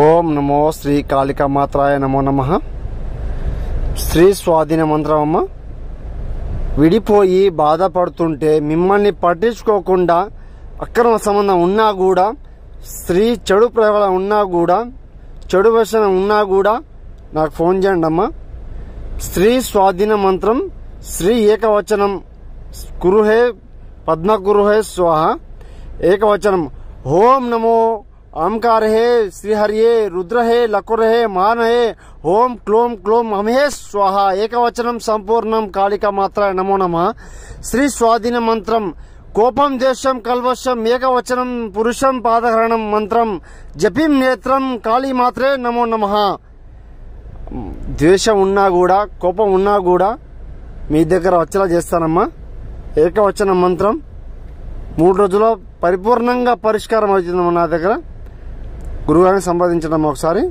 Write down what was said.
ఓం నమో శ్రీ కాళికామాత్రాయ నమో నమః. శ్రీ స్వాధీన మంత్రమమ్మ. విడిపోయి బాధపడుతుంటే మిమ్మల్ని పట్టించుకోకుండా అక్రమ సంబంధం ఉన్నా కూడా, స్త్రీ చెడు ప్రయోగం ఉన్నా కూడా, చెడు వ్యసనం ఉన్నా కూడా నాకు ఫోన్ చేయండి అమ్మా. స్త్రీ స్వాధీన మంత్రం శ్రీ ఏకవచనం కురుహే పద్మకురుహే స్వాహ. ఏకవచనం ఓం నమో ओंकार है श्री हरिये रुद्र है लकुर है मान है ओम क्लोम क्लोम हमे स्वाहा. एकवचनम संपूर्णम कालिका मात्रा नमो नमः. श्री स्वाधीन मंत्रम कोपम देशम कल्वशम एकवचनम पुरुषम पादहरणम मंत्रम जपिम नेत्रम काली मात्रे नमो नमः. ద్వేషం ఉన్నా కూడా, కోపం ఉన్నా కూడా మీ దగ్గర వచ్చేలా చేస్తానమ్మా. ఏకవచన మంత్రం 3 రోజుల్లో పరిపూర్ణంగా పరిష్కారం అవుతుందమ్మా. నా దగ్గర గురువుగారిని సంప్రదించడం ఒకసారి.